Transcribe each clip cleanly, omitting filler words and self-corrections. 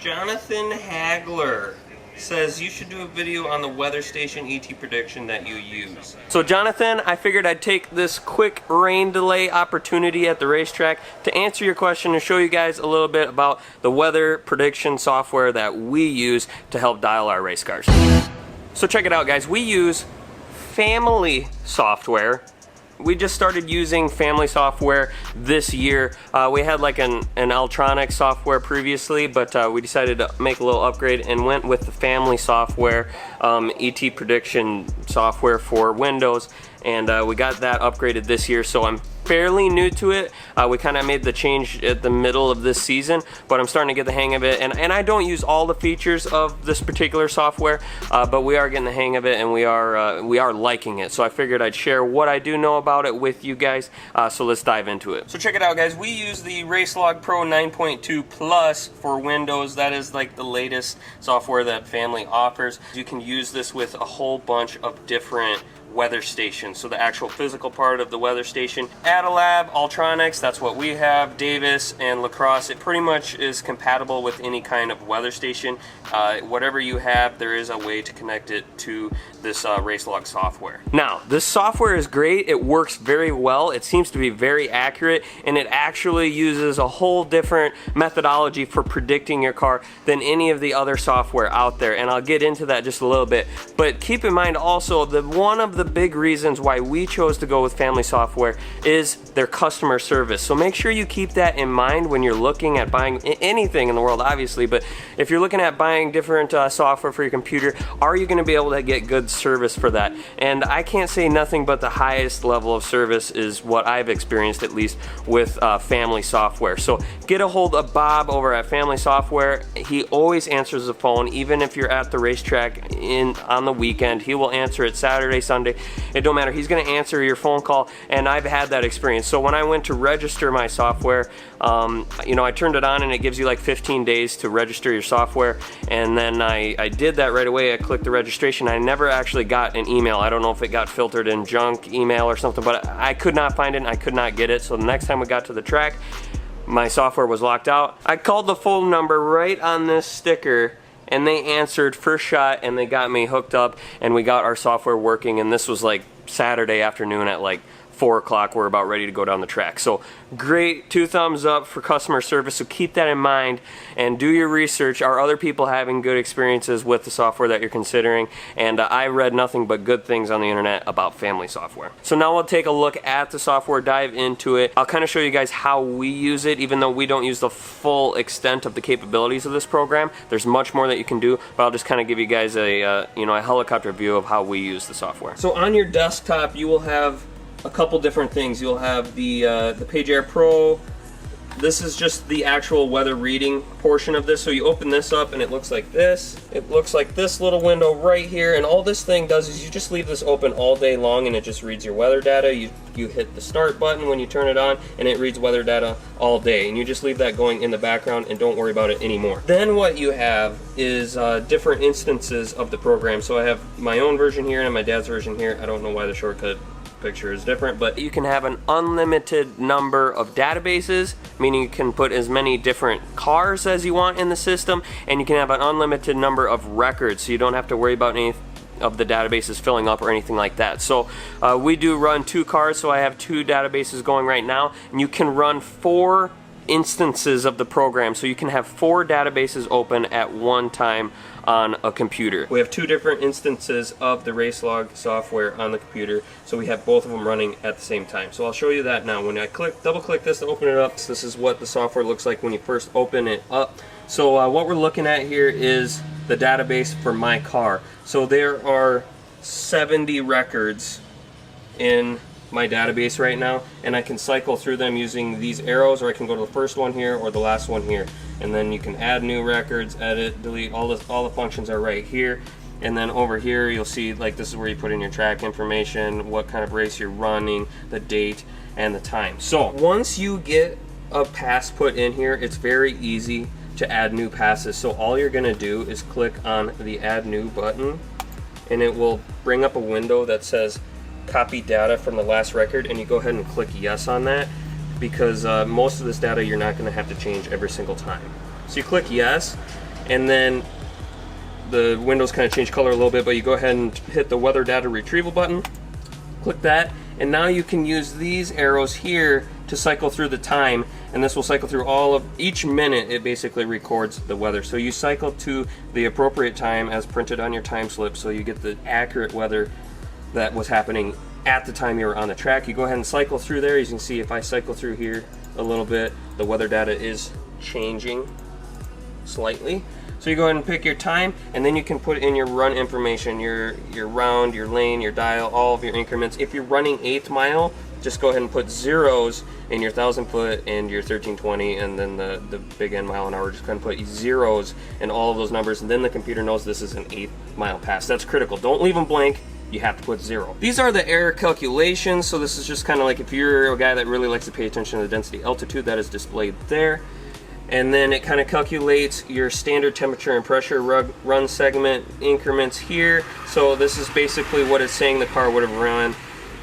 Jonathan Hagler says you should do a video on the weather station ET prediction that you use. So Jonathan, I figured I'd take this quick rain delay opportunity at the racetrack to answer your question and show you guys a little bit about the weather prediction software that we use to help dial our race cars. So check it out, guys. We use family software. We just started using family software this year. We had like an Altronic software previously, but we decided to make a little upgrade and went with the family software, ET prediction software for Windows, and we got that upgraded this year, so I'm fairly new to it. We kind of made the change at the middle of this season, but I'm starting to get the hang of it, and I don't use all the features of this particular software, but we are getting the hang of it, and we are liking it. So I figured I'd share what I do know about it with you guys, so let's dive into it. So check it out, guys. We use the RaceLog Pro 9.2 Plus for Windows. That is like the latest software that family offers. You can use this with a whole bunch of different weather stations. So the actual physical part of the weather station, Adalab, Altronics, that's what we have, Davis and Lacrosse. It pretty much is compatible with any kind of weather station. Whatever you have, there is a way to connect it to this RaceLog software. Now, this software is great. It works very well. It seems to be very accurate, and it actually uses a whole different methodology for predicting your car than any of the other software out there, and I'll get into that just a little bit. But keep in mind also that one of the big reasons why we chose to go with family software is their customer service. So make sure you keep that in mind when you're looking at buying anything in the world, obviously, but if you're looking at buying different software for your computer, are you going to be able to get good service for that? And I can't say nothing but the highest level of service is what I've experienced, at least with family software. So get a hold of Bob over at Family Software. He always answers the phone, even if you're at the racetrack on the weekend. He will answer it Saturday, Sunday. It don't matter. He's going to answer your phone call, and I've had that experience. So when I went to register my software, you know, I turned it on, and it gives you like 15 days to register your software, and then I did that right away. I clicked the registration. I never actually got an email. I don't know if it got filtered in junk email or something, but I could not find it, and I could not get it. So the next time we got to the track, my software was locked out. I called the phone number right on this sticker, and they answered first shot, and they got me hooked up, and we got our software working, and this was like Saturday afternoon at like 4 o'clock. We're about ready to go down the track. So great, 2 thumbs up for customer service, so keep that in mind and do your research. Are other people having good experiences with the software that you're considering? And I read nothing but good things on the internet about family software. So now we'll take a look at the software, dive into it. I'll kind of show you guys how we use it, even though we don't use the full extent of the capabilities of this program. There's much more that you can do, but I'll just kind of give you guys a you know, a helicopter view of how we use the software. So on your desktop, you will have a couple different things. You'll have the PageAir Pro. This is just the actual weather reading portion of this. So you open this up and it looks like this. It looks like this little window right here, and all this thing does is you just leave this open all day long and it just reads your weather data. You hit the start button when you turn it on and it reads weather data all day, and you just leave that going in the background and don't worry about it anymore. Then what you have is different instances of the program. So I have my own version here and my dad's version here. I don't know why the shortcut picture is different, but you can have an unlimited number of databases, meaning you can put as many different cars as you want in the system, and you can have an unlimited number of records, so you don't have to worry about any of the databases filling up or anything like that. So we do run 2 cars, so I have 2 databases going right now, and you can run 4 instances of the program, so you can have 4 databases open at one time on a computer. We have 2 different instances of the RaceLog software on the computer, so we have both of them running at the same time. So I'll show you that now. When I double click this to open it up, this is what the software looks like when you first open it up. So what we're looking at here is the database for my car. So there are 70 records in my database right now, and I can cycle through them using these arrows, or I can go to the first one here or the last one here, and then you can add new records, edit, delete. All the functions are right here. And then over here you'll see, like, this is where you put in your track information, what kind of race you're running, the date, and the time. So once you get a pass put in here, it's very easy to add new passes. So all you're gonna do is click on the add new button, and it will bring up a window that says copy data from the last record, and you go ahead and click yes on that, because most of this data you're not going to have to change every single time. So you click yes, and then the windows kind of change color a little bit, but you go ahead and hit the weather data retrieval button, click that, and now you can use these arrows here to cycle through the time, and this will cycle through all of each minute. It basically records the weather, so you cycle to the appropriate time as printed on your time slip, so you get the accurate weather that was happening at the time you were on the track. You go ahead and cycle through there. You can see if I cycle through here a little bit, the weather data is changing slightly. So you go ahead and pick your time, and then you can put in your run information, your round, your lane, your dial, all of your increments. If you're running 8th mile, just go ahead and put zeros in your 1,000 foot and your 1320, and then the big end mile an hour. Just go ahead and put zeros in all of those numbers, and then the computer knows this is an 8th mile pass. That's critical. Don't leave them blank. You have to put 0. These are the error calculations, so this is just kind of like if you're a guy that really likes to pay attention to the density altitude, that is displayed there. And then it kind of calculates your standard temperature and pressure run segment increments here. So this is basically what it's saying the car would have run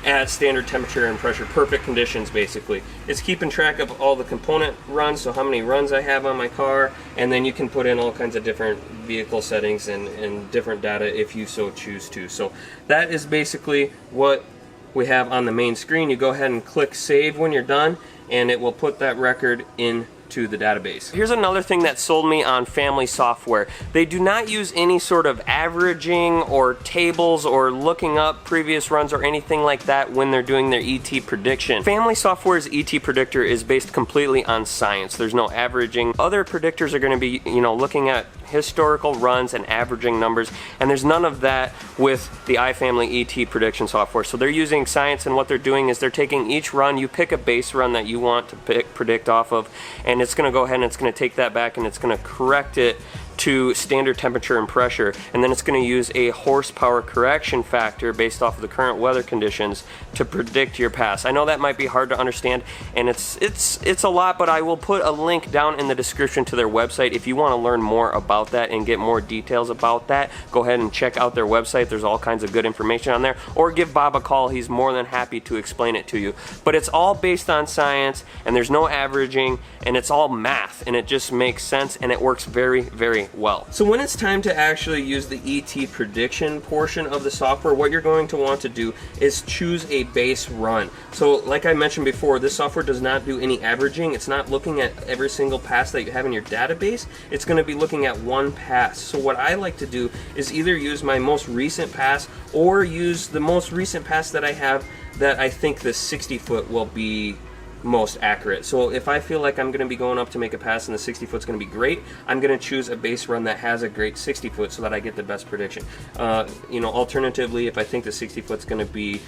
at standard temperature and pressure, perfect conditions basically. It's keeping track of all the component runs, so how many runs I have on my car, and then you can put in all kinds of different vehicle settings and different data if you so choose to. So that is basically what we have on the main screen. You go ahead and click save when you're done, and it will put that record in to the database. Here's another thing that sold me on Family Software. They do not use any sort of averaging or tables or looking up previous runs or anything like that when they're doing their ET prediction. Family Software's ET predictor is based completely on science. There's no averaging. Other predictors are going to be, looking at historical runs and averaging numbers, and there's none of that with the iFamily ET prediction software. So they're using science, and what they're doing is they're taking each run, you pick a base run that you want to predict off of, and it's going to go ahead and it's going to take that back and it's going to correct it to standard temperature and pressure, and then it's going to use a horsepower correction factor based off of the current weather conditions to predict your pass. I know that might be hard to understand, and it's a lot, but I will put a link down in the description to their website if you want to learn more about that and get more details about that. Go ahead and check out their website. There's all kinds of good information on there, or give Bob a call. He's more than happy to explain it to you. But it's all based on science, and there's no averaging, and it's all math, and it just makes sense, and it works very, very well. So when it's time to actually use the ET prediction portion of the software, what you're going to want to do is choose a base run. So like I mentioned before, this software does not do any averaging. It's not looking at every single pass that you have in your database. It's going to be looking at one pass. So what I like to do is either use my most recent pass or use the most recent pass that I have that I think the 60 foot will be most accurate. So if I feel like I'm going to be going up to make a pass and the 60 foot is going to be great, I'm going to choose a base run that has a great 60 foot so that I get the best prediction. Alternatively, if I think the 60 foot is going to be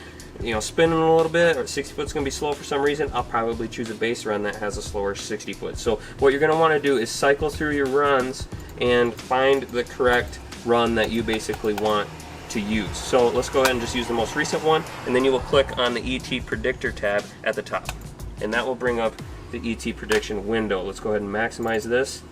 spinning a little bit, or 60 foot is going to be slow for some reason, I'll probably choose a base run that has a slower 60 foot. So what you're going to want to do is cycle through your runs and find the correct run that you basically want to use. So let's go ahead and just use the most recent one, and then you will click on the ET predictor tab at the top, and that will bring up the ET prediction window. Let's go ahead and maximize this.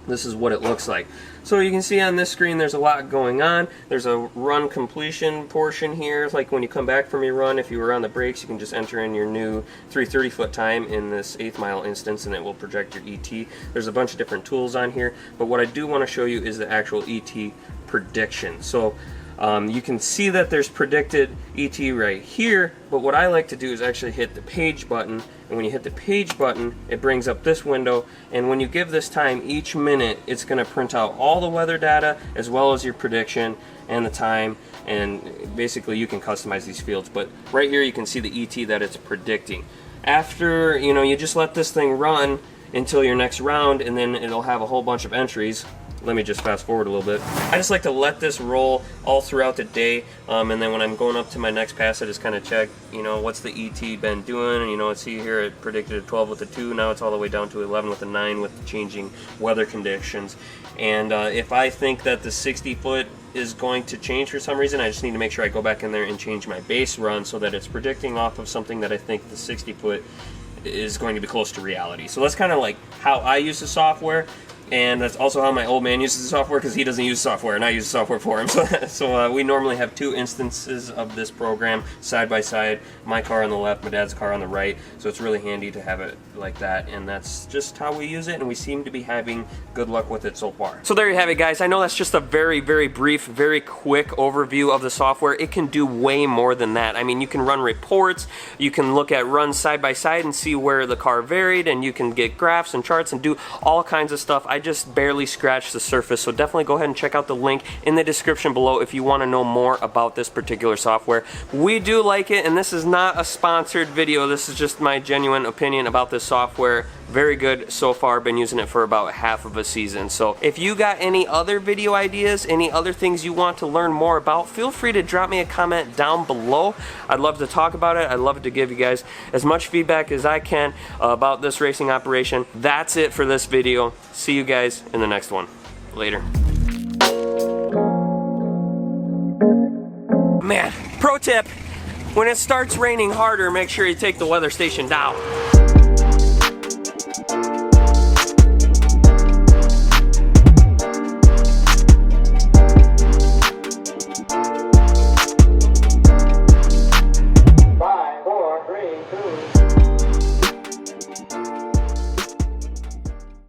This is what it looks like. So you can see on this screen there's a lot going on. There's a run completion portion here. It's like when you come back from your run, if you were on the brakes, you can just enter in your new 330 foot time in this 8th mile instance, and it will project your ET. There's a bunch of different tools on here, but what I do want to show you is the actual ET prediction. So you can see that there's predicted ET right here, but what I like to do is actually hit the page button, and when you hit the page button, it brings up this window, and when you give this time each minute, it's going to print out all the weather data as well as your prediction and the time, and basically you can customize these fields. But right here you can see the ET that it's predicting. After, you just let this thing run until your next round, and then it'll have a whole bunch of entries. Let me just fast forward a little bit. I just like to let this roll all throughout the day, and then when I'm going up to my next pass, I just kind of check, what's the ET been doing, and see here it predicted a 12 with a 2, now it's all the way down to 11 with a 9 with the changing weather conditions. And if I think that the 60 foot is going to change for some reason, I just need to make sure I go back in there and change my base run so that it's predicting off of something that I think the 60 foot is going to be close to reality. So that's kind of like how I use the software. And that's also how my old man uses the software, because he doesn't use software and I use software for him. So we normally have 2 instances of this program side by side, my car on the left, my dad's car on the right. So it's really handy to have it like that, and that's just how we use it, and we seem to be having good luck with it so far. So there you have it, guys. I know that's just a very, very brief, very quick overview of the software. It can do way more than that. I mean, you can run reports, you can look at runs side by side and see where the car varied, and you can get graphs and charts and do all kinds of stuff. I just barely scratched the surface, so definitely go ahead and check out the link in the description below if you want to know more about this particular software. We do like it, and this is not a sponsored video. This is just my genuine opinion about this software. Very good so far. Been using it for about half of a season. So if you got any other video ideas, any other things you want to learn more about, feel free to drop me a comment down below. I'd love to talk about it. I'd love to give you guys as much feedback as I can about this racing operation. That's it for this video. See you guys in the next one. Later. Man, pro tip, when it starts raining harder, make sure you take the weather station down.